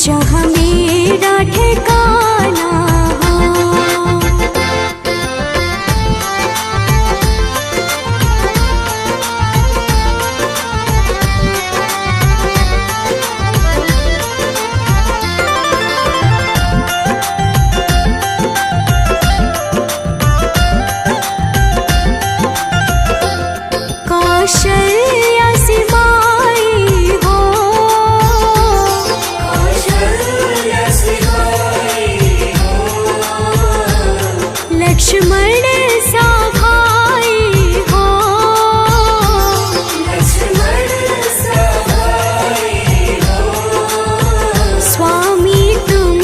जहाँ मेरा ठिकाना हो। कौशल्या सी माई हो, कौशल्या सी माई हो, लक्ष्मण सा भाई हो, लक्ष्मण सा भाई हो, स्वामी तुम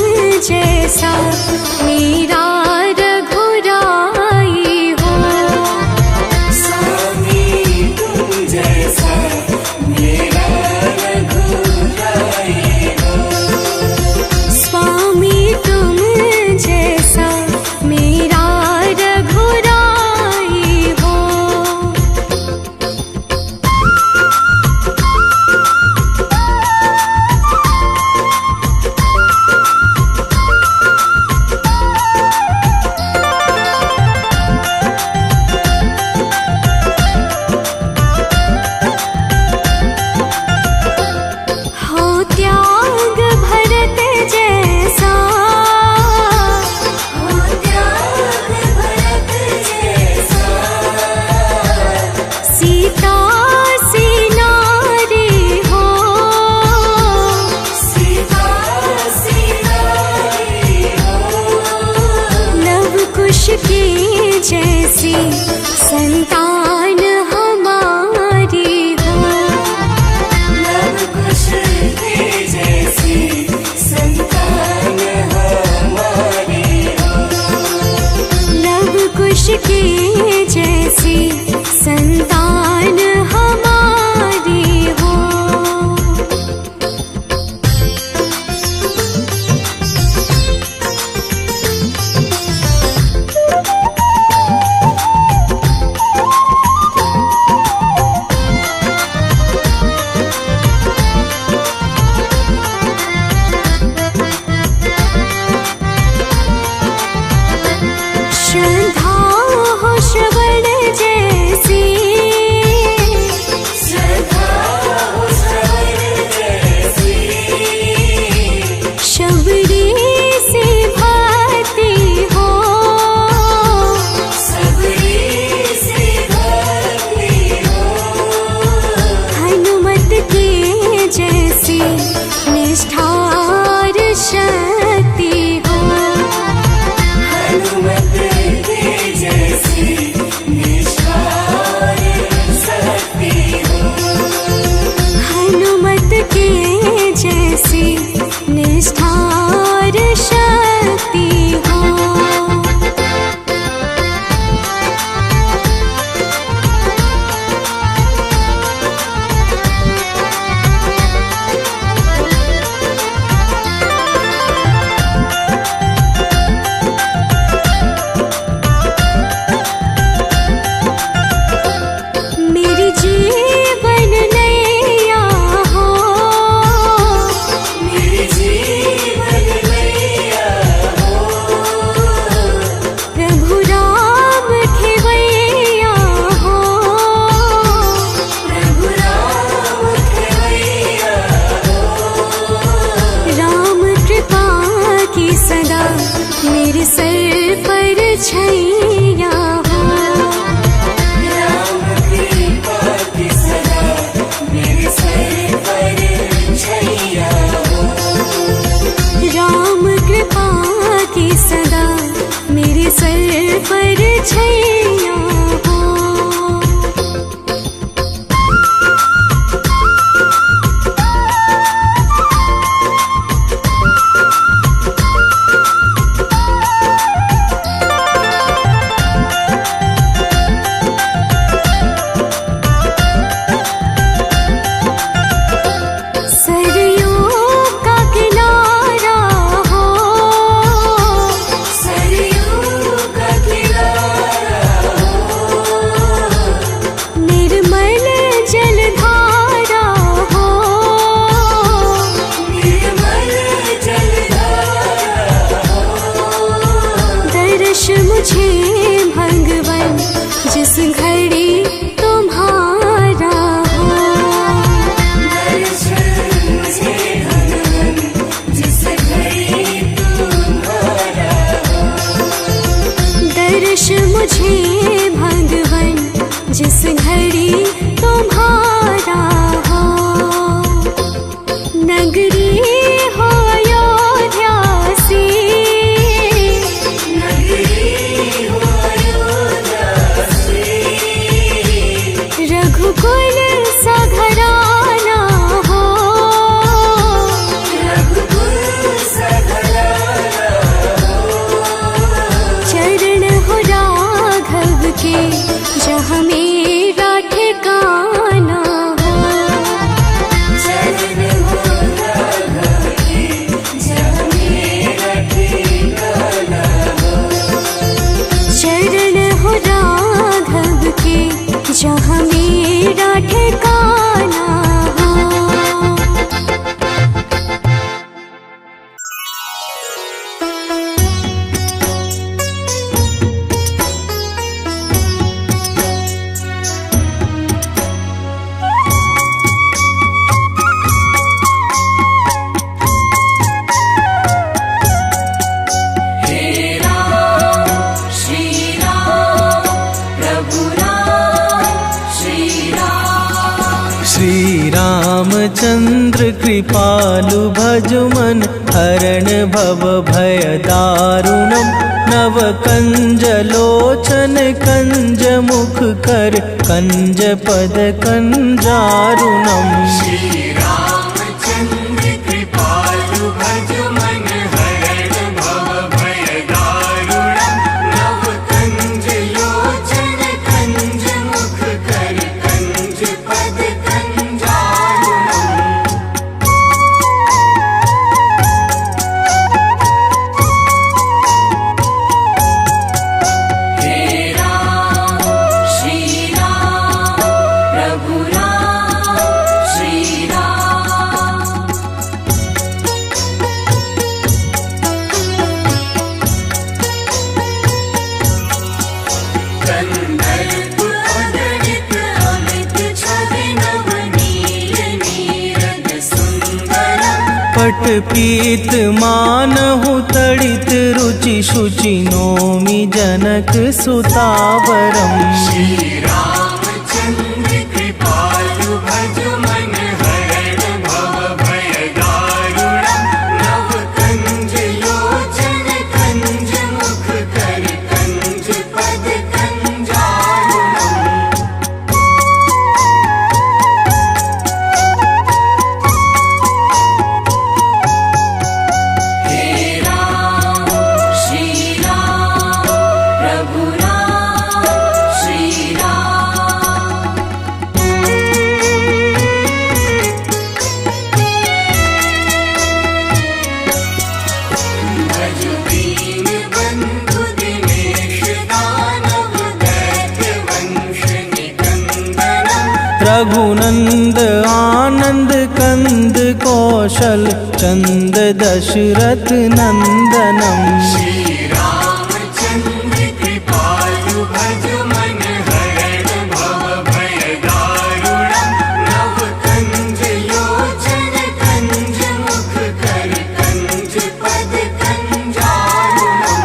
जैसा मेरा रघुराई हो। की जैसी संतान हमारी हो, लव कुश की जैसी संतान हमारी हो, लव कुश की जैसी संतान हमारी हो। श्रद्धा हो श्रवण जैसी, श्रद्धा हो श्रवण जैसी, शबरी से भक्ति हो, शबरी से भक्ति हो, हनुमत की जैसी निष्ठार शक्ति हो, हनुमत जैसी निष्ठार शक्ति हो। मेरी जीवन नैया हो, मेरी जीवन नैया हो, प्रभु राम खेवैया हो, प्रभु राम खेवैया हो, राम कृपा की सदा मेरे सर पर छैया हो, राम कृपा की सदा मेरे सर पर छैया हो, राम कृपा की सदा मेरे सर पर छैया हो। सरयू का किनारा रामचंद्र कृपालु भजुमन हरण भव भय दारुणम नव कंज लोचन कंज मुख कर कंज पद कंजारुणम श्री रामचंद्र कृपालु भजुमन हरण भव भय दारुणम नव कंज लोचन कंज मुख कर कंज पद कंजारुणम हे राम श्री राम प्रभु राम श्री राम गंधर्व अगणित अमित छवि नवनील नीरद सुंदरम पट पीत मानहु तड़ित रुचि शुचि नोमि जनक सुतावरम श्री रामचंद्र कृपालु भजुमन हरण भव भय दारुणम नव कंज लोचन कंज मुख कर कंज पद कंजारुणम हे राम श्री राम प्रभु राम श्री राम भज दीन बंधु दिनेश दानव दैत्य वंश निकंदनम रघुनंद आनंद कंद कौशल चंद दशरथ नंदनम श्री रामचंद्र कृपालु भजुमन हरण भव भय दारुणम नव कंज लोचन कंज मुख कर कंज पद कंजारुणम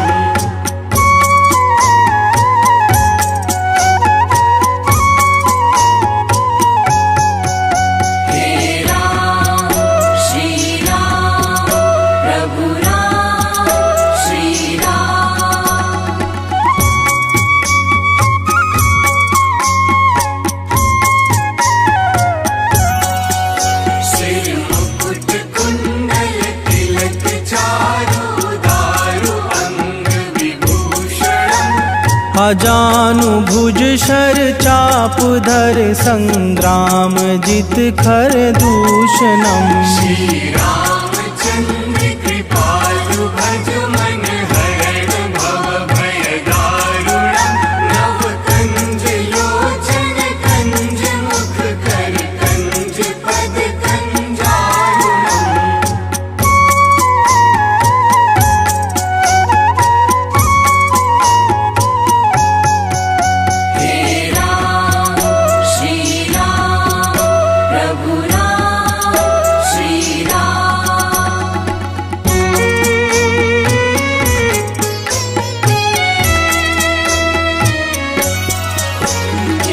हे राम श्री राम प्रभु राम श्री राम सिर मुकुट कुंडल तिलक चारु दारु अंग विभूषणम अजानु भुज शर चाप धर संग्राम जित खर दूषणम श्री रामचंद्र कृपालु भजुमन हरण भव भय दारुणम नव कंज लोचन कंज मुख कर कंज पद कंजारुणम हे राम श्री राम प्रभु राम श्री राम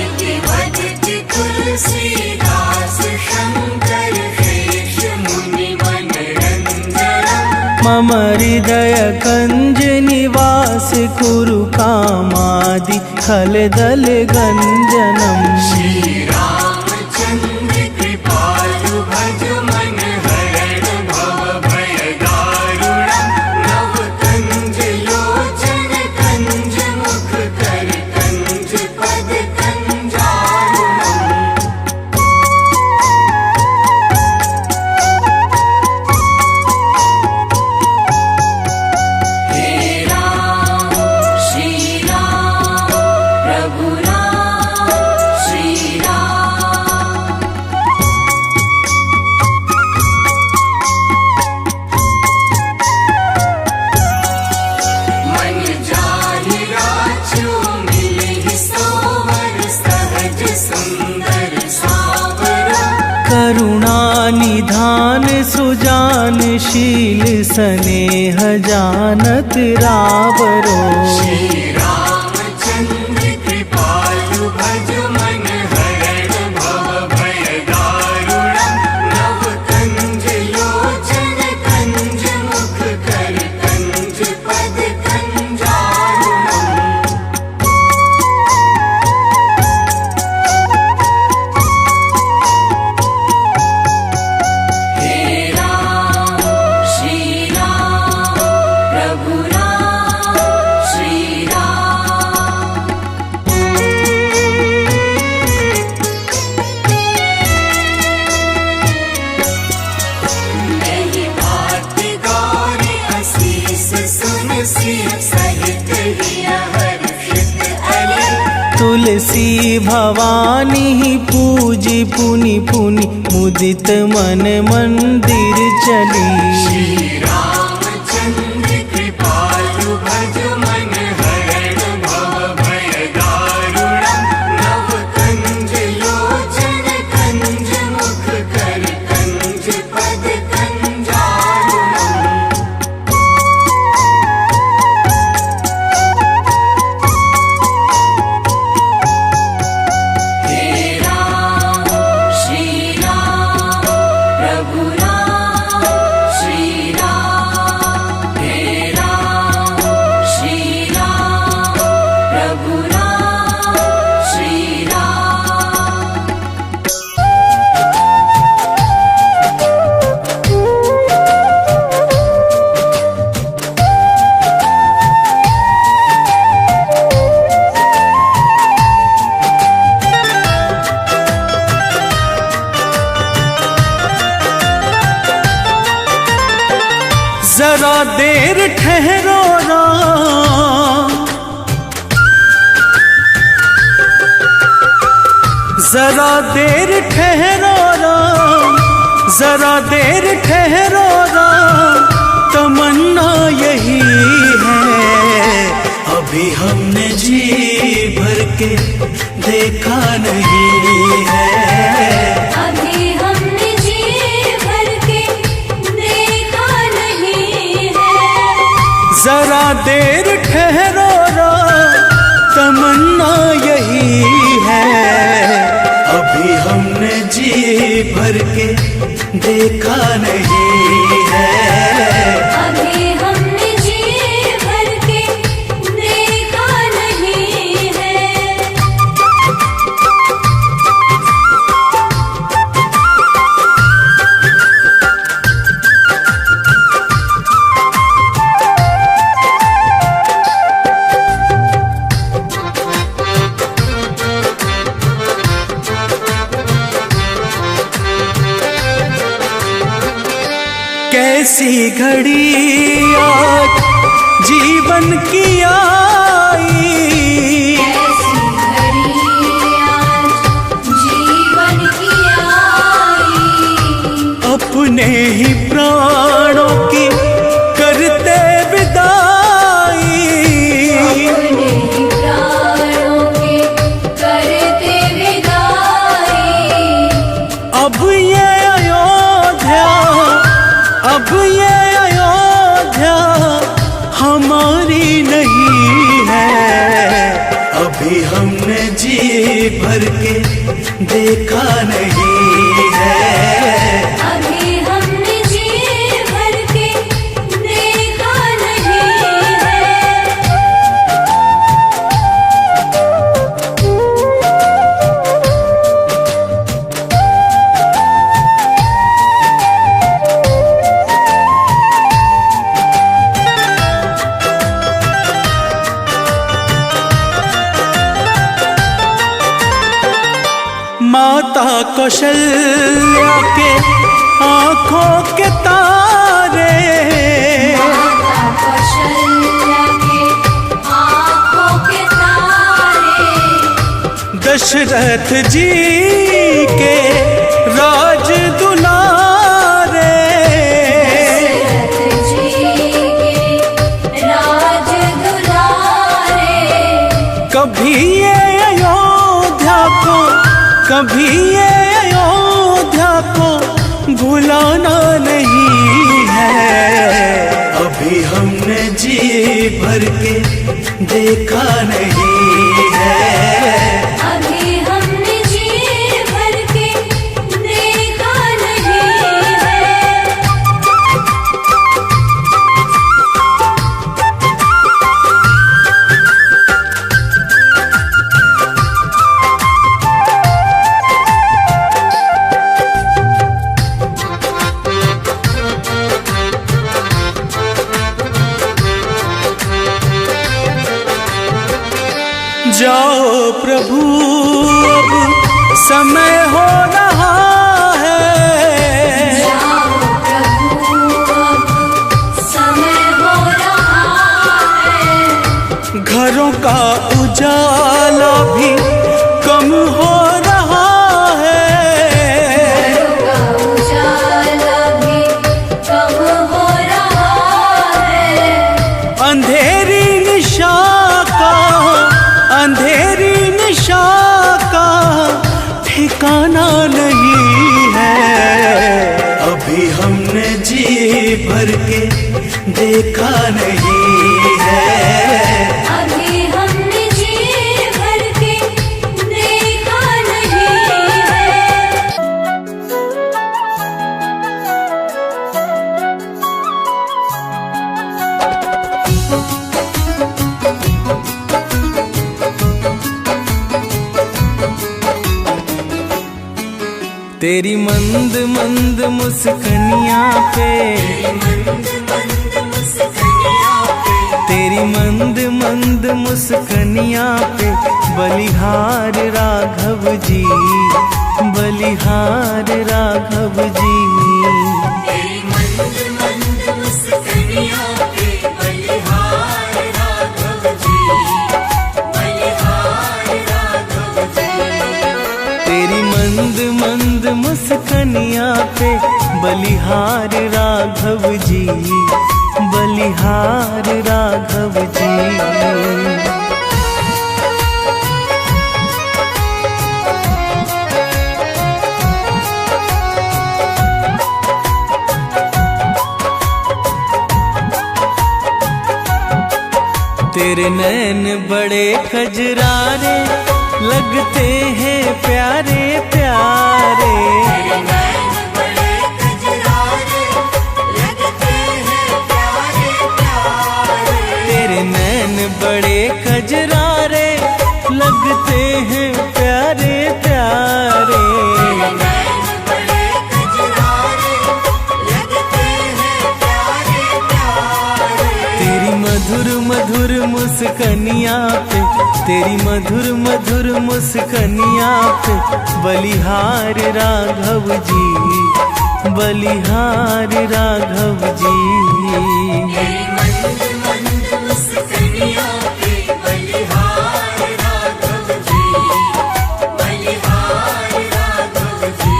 इति वदति तुलसीदास शंकर शेष मुनि मनरंजनम मम हृदय कंज निवास कुरु कामादि खल दल गंजनम श्री रामचंद्र कृपालु भजुमन हरण भव भय दारुणम नव कंज लोचन कंज मुख कर कंज पद कंजारुणम हे राम श्री राम प्रभु राम श्री राम मन जाहि राजू मिलहि सोवर सहज सुंदर सावरा करुणा निधान सुजान शील स्नेह जानत रावरो श्री रामचंद्र कृपालु भजुमन हरण भव भय दारुणम नव तुलसी भवानी पूजी पुनि पुनि मुदित मन मंदिर चली। श्री रामचंद्र कृपालु भज मन हरण भव भय दारुणम्। नव कंज लोचन कंज मुख कर कंज पद कंजारुणम्। हे राम श्री राम प्रभु राम श्री राम। हे राम श्री राम प्रभु राम श्री राम। जरा देर ठहरो राम, जरा देर ठहरो राम, जरा देर ठहरो राम। तमन्ना यही है अभी हमने जी भर के देखा नहीं है। अभी हमने जी भर के देखा नहीं है। जरा देर ठहरो राम, तमन्ना यही है अभी हमने जी भर के देखा नहीं है। अभी हमने जी भर के देखा नहीं है। कैसी घड़ी आज जीवन की आई, ऐसी घड़ी आज जीवन की आई। अपने ही प्राणों की करते विदाई। अपने ही प्राणों की करते विदाई। अब ये अयोध्या, अब ये अयोध्या हमारी नहीं है। अभी हमने जी भर के देखा नहीं है। अभी हमने जी भर के देखा नहीं है। माता कौशल्या के आंखों के तारे, माता कौशल्या के आँखों के तारे। दशरथ जी के राज दुलारे। दशरथ जी के राज दुलारे। कभी ये अयोध्या को, कभी ये अयोध्या को भुलाना नहीं है। अभी हमने जी भर के देखा नहीं है। अभी हमने जी भर के देखा नहीं है। जाओ प्रभु अब समय हो रहा है। जाओ प्रभु अब समय हो रहा है। घरों का उजाला भी अभी हमने जी भर के देखा नहीं है, अभी हमने जी भर के देखा नहीं है। तेरी मंद मंद मुस्कनिया पे, तेरी मंद मंद मुस्कनिया पे बलिहार राघव जी, बलिहार राघव जी। तेरी मंद मंद मुस्कनिया पे बलिहार राघव जी, बलिहार राघव जी। तेरी मंद मंद मुस्कनिया पे बलिहार राघव जी, बलिहार राघव जी। तेरे नैन बड़े कजरारे लगते हैं प्यारे प्यारे, तेरे नैन बड़े कजरारे लगते हैं प्यारे प्यारे। तेरे नैन बड़े कजरारे लगते हैं प्यारे प्यारे। तेरे नैन बड़े कजरारे लगते हैं प्यारे प्यारे। तेरी मधुर मधुर मुस्कनिया पे, तेरी मधुर मधुर मुस्कनिया पे बलिहार राघव जी, बलिहार राघव जी। तेरी मंद मंद मुस्कनिया पे बलिहार राघव जी, बलिहार राघव जी।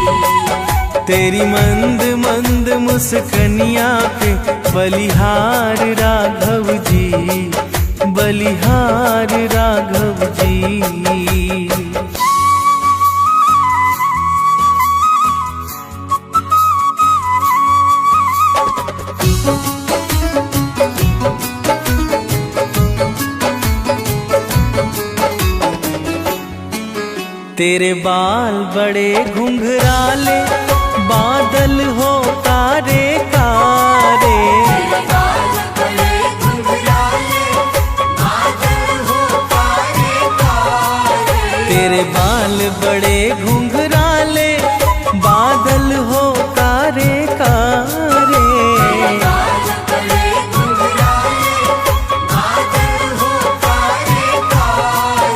तेरी मंद मंद मुस्कनिया पे बलिहार राघव जी, बलिहार राघव जी। तेरे बाल बड़े घुंघराले बादल हो कारे कारे, तेरे बाल बड़े घुंघराले बादल हो कारे कारे। तेरे बाल बड़े घुंघराले बादल हो कारे कारे। तेरे बाल बड़े घुंघराले बादल हो कारे कारे।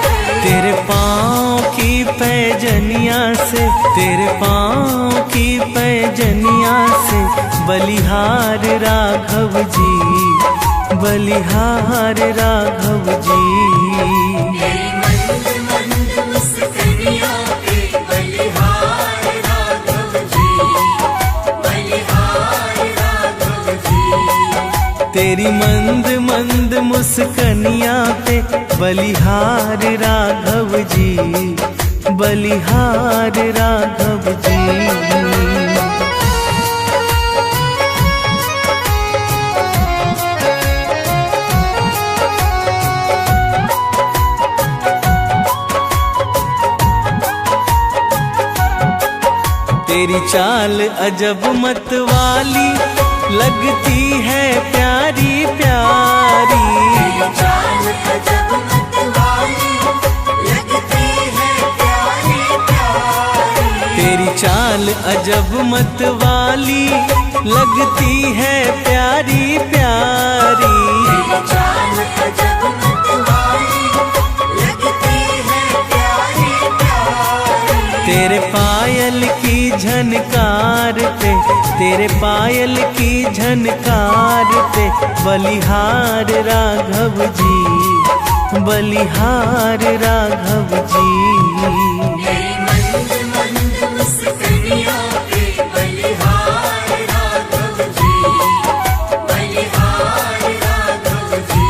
तेरे पाँव की पैजनिया से, तेरे पाँव की पैजनिया से बलिहार राघव जी, बलिहार राघव जी। तेरी मंद मंद मुस्कनिया पे बलिहार राघव जी, बलिहार राघव जी। तेरी मंद मंद मुस्कनिया पे बलिहार राघव जी, बलिहार राघव जी। तेरी चाल अजब मत वाली लगती है प्यारी प्यारी, तेरी चाल अजब मत वाली लगती है प्यारी प्यारी। तेरी चाल अजब मत वाली लगती है प्यारी प्यारी। तेरी चाल अजब मत वाली लगती है प्यारी प्यारी। तेरे पायल की झनकार पे, तेरे पायल की झनकार पे बलिहार राघव जी, बलिहार राघव जी। तेरी मंद मंद मुस्कनिया पे बलिहार राघव जी, बलिहार राघव जी।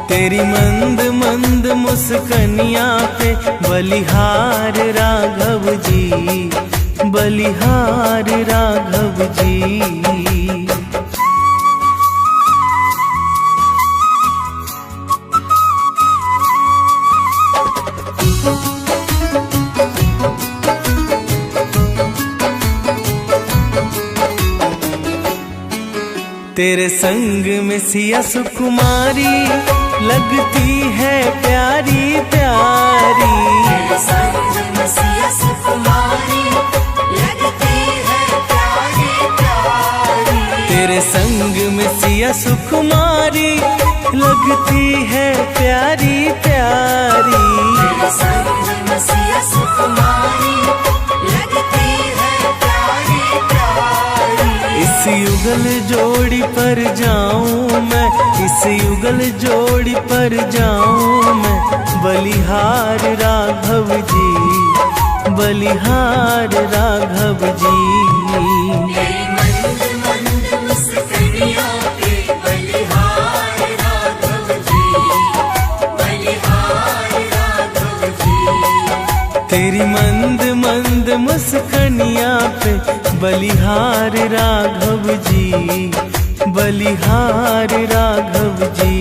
तेरी मंद मंद मुस्कनिया पे बलिहार राघव जी, बलिहार राघव जी। तेरे संग में सिया सुकुमारी लगती है प्यारी प्यारी। तेरे संग में सिया सुकुमारी लगती है प्यारी प्यारी। तेरे संग में सिया सुकुमारी लगती है प्यारी प्यारी। तेरे संग में सिया सुकुमारी लगती है प्यारी प्यारी। इस युगल जोड़ी पर जाऊं मैं, इस युगल जोड़ी पर जाऊं मैं, बलिहार राघव जी, बलिहार राघव जी। तेरी मंद मंद मुस्कानियों पे बलिहार राघव जी, बलिहार राघव जी। तेरी मंद मंद मुस्कानियां पे बलिहार राघव जी, बलिहार राघव जी।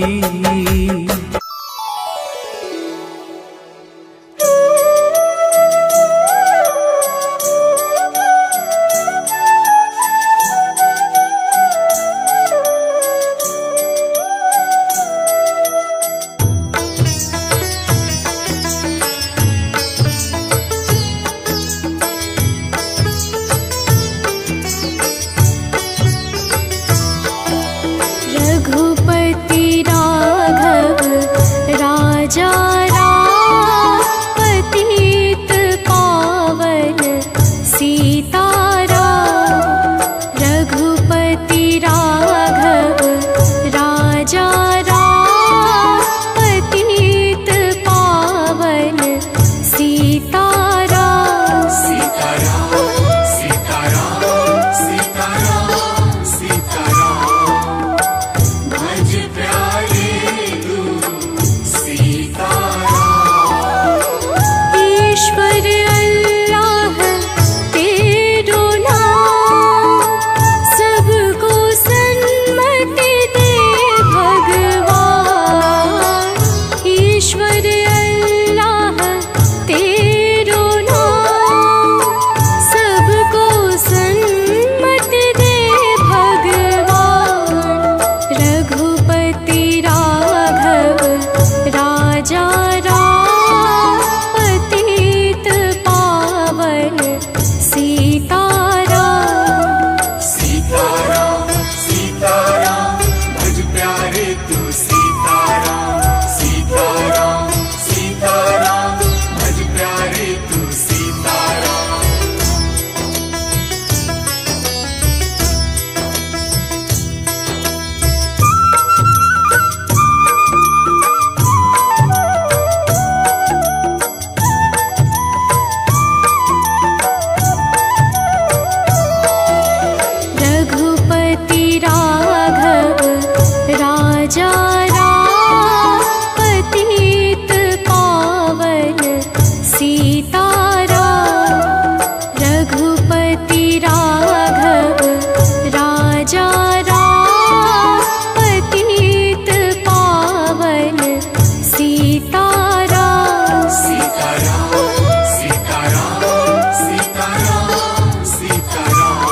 रघुपति राघव राजा राम, पतित पावन सीताराम। रघुपति राघव राजा राम, पतित पावन सीताराम। सीताराम सीताराम सीताराम सीताराम, भज प्यारे तू सीताराम। ईश्वर अल्लाह तेरो नाम, सबको सन्मति दे भगवान। ईश्वर अल्लाह तेरो नाम, सबको सन्मति दे भगवान। रघुपति राघव राजा राम, पतित पावन सीताराम। सीताराम सीताराम, भज प्यारे तू सीताराम। सीताराम सीताराम, भज प्यारे तू सीताराम। रघुपति राघव राजा राम, पतित पावन सीताराम। रघुपति राघव राजा राम, पतित पावन सीताराम। सीताराम सीताराम सीताराम सीताराम,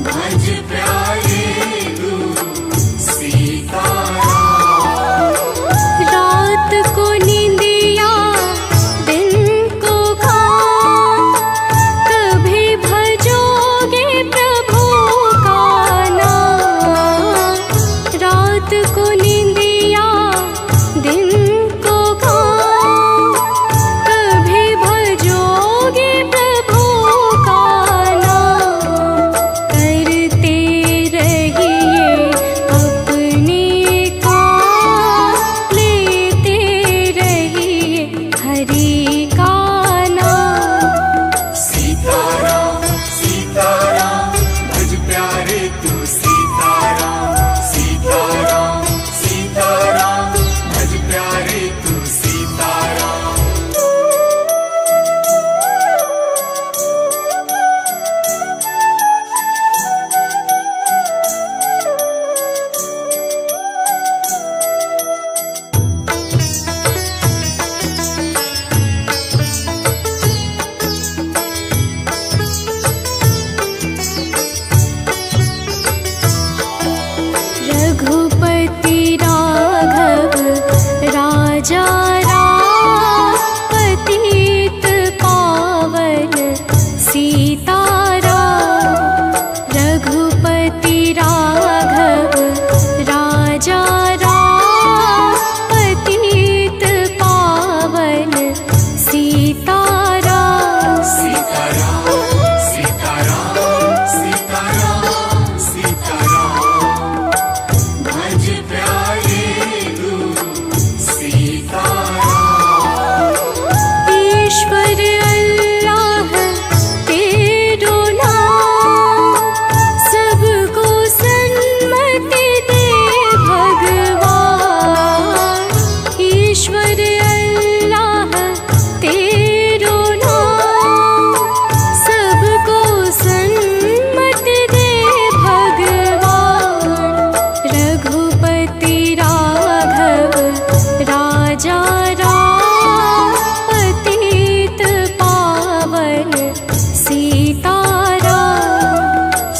भज प्यारे तू सीताराम। रात को नींदिया दिन को काम, कभी भजोगे प्रभु का नाम। रात को नींदिया दिन को काम, कभी भजोगे प्रभु का नाम। करते रहिए अपने काम, लेते रहिए हरि का नाम। सीताराम सीताराम, भज प्यारे तू सीताराम। सीताराम सीताराम, भज प्यारे तू सीताराम। राघव राजा राम पतित पावन सीताराम। सीताराम सीताराम सीताराम सीताराम भज प्यारे तू सीताराम। ईश्वर अल्लाह तेरो नाम सबको सन्मति दे भगवान। ईश्वर अल्लाह तेरो नाम सबको सन्मति दे भगवान। रघुपति राघव राजा राम पतित पावन सीताराम।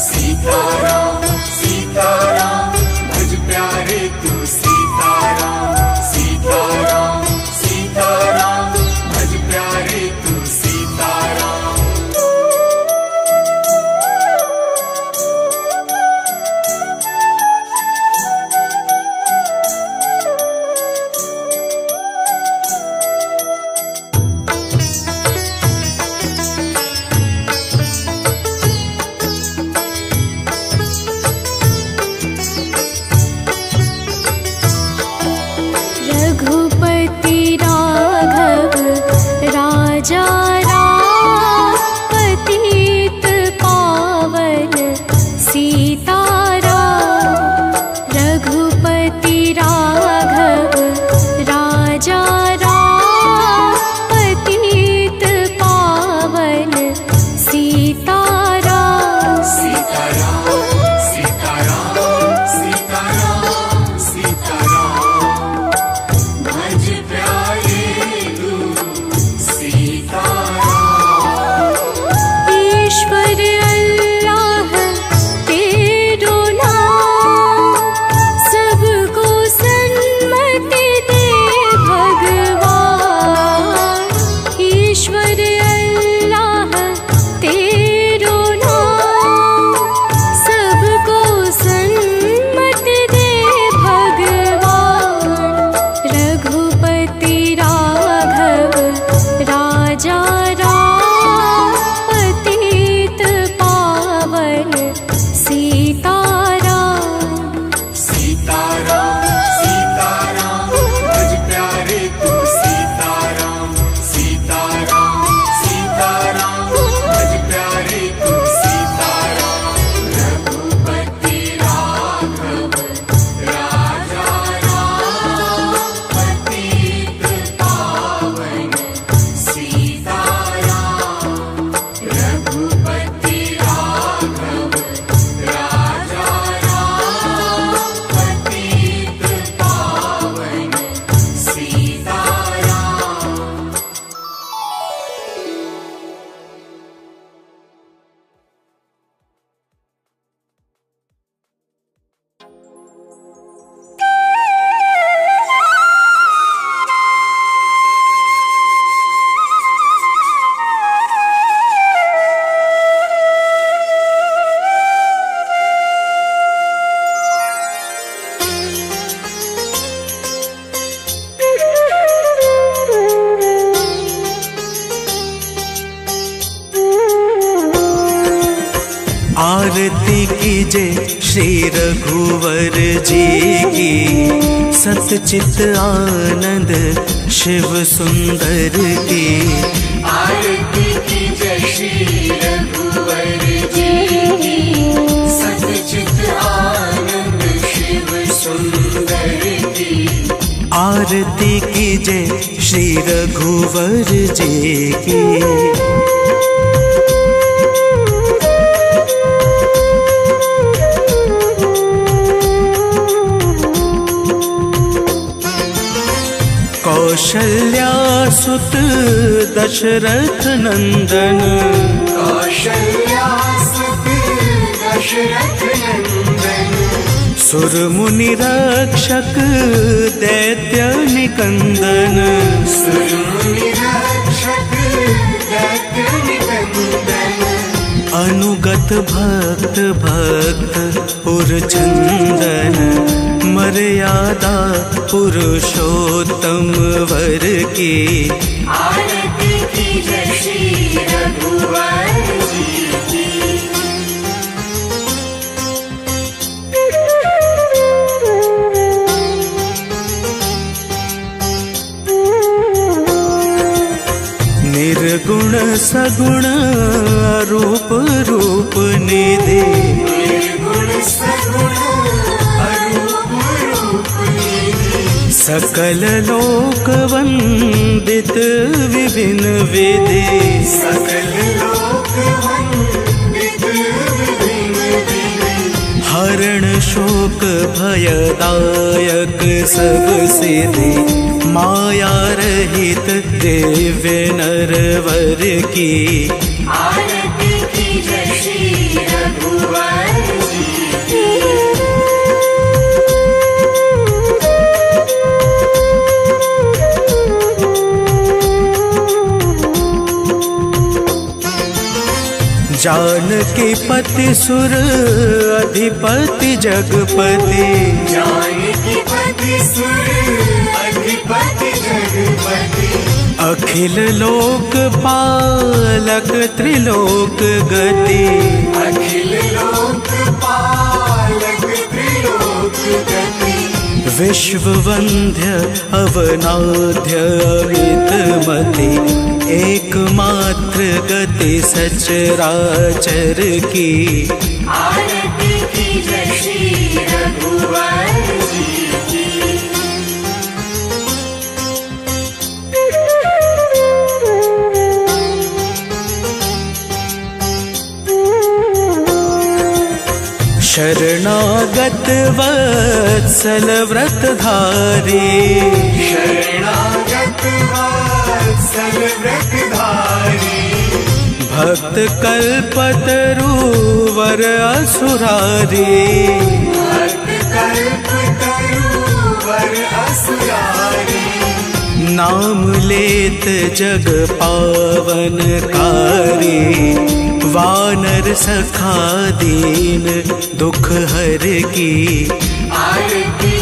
सीताराम सीताराम भज प्यारे तू सीताराम। सीताराम सीताराम भज प्यारे तू सीताराम। रघुपति राघव राजा राम पतित पावन सीताराम। रघुपति राघव राजा राम पतित पावन सीताराम। सीताराम सीताराम सीताराम सीताराम भज प्यारे तू सीताराम। ईश्वर अल्लाह तेरो नाम सबको सन्मति दे भगवान। ईश्वर अल्लाह तेरो नाम सबको सन्मति दे भगवान। रघुपति राघव राजा राम पतित पावन सीताराम। सीताराम सीताराम भज प्यारे तू सीताराम। सीताराम सीताराम भज प्यारे तू सीताराम। रघुपति राघव राजा राम पतित पावन सीताराम। रघुपति राघव राजा राम पतित पावन सीताराम। आरती कीजे श्री रघुवर जी की, सतचित आनंद शिव सुंदर की। आरती की जय श्री रघुवर जी की, सतचित आनंद शिव सुंदर की। आरती कीजे श्री रघुवर जी की। कौशल्या सुत दशरथ नंदन, कौशल्या सुत दशरथ नंदन। सुर मुनि रक्षक दैत्य निकंदन, सुर मुनि रक्षक दैत्य निकंदन। अनु अनुगत भक्त भक्त उर्चंदन मर्यादा पुरुषोत्तम वर की आरती कीजय श्री रघुवर जी की। निर्गुण सगुण रूप रूप निधि निर्गुण सगुण अरूप रूप निधि सकल लोक वंदित विभिन्न विधि सकल लोक वंदित विभिन्न विधि हरण शोक भयदायक सब सिद्धि माया रहित दिव्य नरवर की आरती कीजय श्री रघुवर जी की। जानकी पति सुर अधिपति जगपति जानकी पति सुर अधिपति जगपति अखिल लोक पालक त्रिलोक गति अखिल लोक पालक त्रिलोक गति विश्व वंद्य अवनाद्य अमित मति एकमात्र गति सचराचर की आरती कीजय श्री रघुवर जी की। शरणागत वत्सल व्रतधारी शरणागत वत्सल व्रतधारी भक्त कल्पतरु वर असुरारी भक्त कल्पतरु वर असुरारी नाम लेत जग पावनकारी वानर सखा दीन दुख हर की आरती